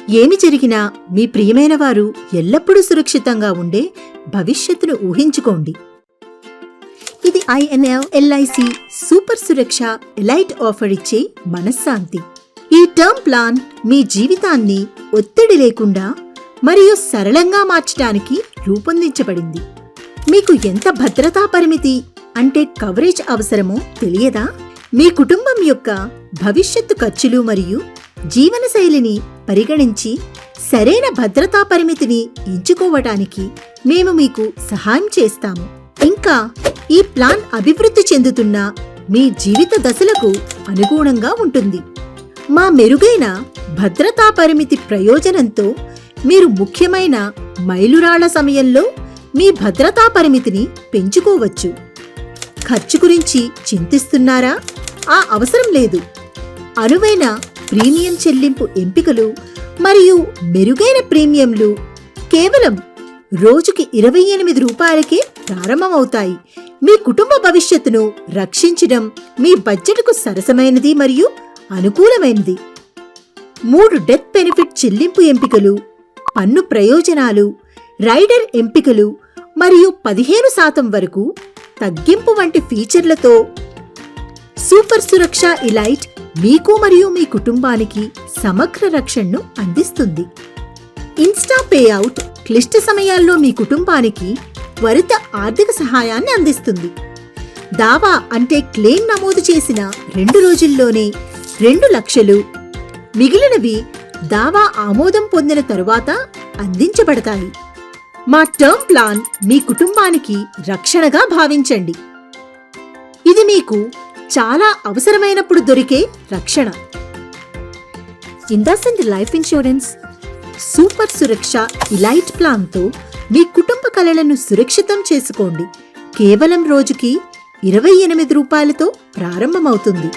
ఏమి జరిగినా మీ ప్రియమైన వారు ఎల్లప్పుడూ సురక్షితంగా ఉండే భవిష్యత్తును ఊహించుకోండి. ఇది INL LIC సూపర్ సురక్ష ఎలైట్ ఆఫర్ ఇచ్చే మనశ్శాంతి. ఈ టర్మ్ ప్లాన్ మీ జీవితాన్ని ఒత్తిడి లేకుండా మరియు సరళంగా మార్చడానికి రూపొందించబడింది. మీకు ఎంత భద్రతా పరిమితి అంటే కవరేజ్ అవసరమో తెలియదా? మీ కుటుంబం యొక్క భవిష్యత్తు ఖర్చులు మరియు జీవనశైలిని పరిగణించి సరైన భద్రతా పరిమితిని ఎంచుకోవటానికి మేము మీకు సహాయం చేస్తాము. ఇంకా ఈ ప్లాన్ అభివృద్ధి చెందుతున్న మీ జీవిత దశలకు అనుగుణంగా ఉంటుంది. మా మెరుగైన భద్రతా పరిమితి ప్రయోజనంతో మీరు ముఖ్యమైన మైలురాళ్ల సమయంలో మీ భద్రతా పరిమితిని పెంచుకోవచ్చు. ఖర్చు గురించి చింతిస్తున్నారా? ఆ అవసరం లేదు. అనువైన ప్రీమియం చెల్లింపు ఎంపికలు మరియు మెరుగైన ప్రీమియంలు కేవలం రోజుకి 28 రూపాయలకే ప్రారంభమవుతాయి. మీ కుటుంబ భవిష్యత్తును రక్షించడం మీ బడ్జెట్కు సరసమైనది మరియు అనుకూలమైనది. 3 డెత్ బెనిఫిట్ చెల్లింపు ఎంపికలు, పన్ను ప్రయోజనాలు, రైడర్ ఎంపికలు మరియు 15% వరకు తగ్గింపు వంటి ఫీచర్లతో సూపర్ సురక్ష ఎలైట్ మీకు మరియు మీ కుటుంబానికి సమగ్ర రక్షణను అందిస్తుంది. ఇన్స్టా పేఅవుట్ క్లిష్ట సమయాల్లో మీ కుటుంబానికి త్వరిత ఆర్థిక సహాయాన్ని అందిస్తుంది. దావా అంటే క్లెయిమ్ నమోదు చేసిన 2 రోజుల్లోనే 2 లక్షలు, మిగిలినవి దావా ఆమోదం పొందిన తరువాత అందించబడతాయి. మా టర్మ్ ప్లాన్ మీ కుటుంబానికి రక్షణగా భావించండి. ఇది మీకు చాలా అవసరమైనప్పుడు దొరికే రక్షణ. ఇండస్ఇండ్ లైఫ్ ఇన్సూరెన్స్ సూపర్ సురక్ష ఎలైట్ ప్లాన్తో మీ కుటుంబ కలలను సురక్షితం చేసుకోండి. కేవలం రోజుకి 28 రూపాయలతో ప్రారంభమవుతుంది.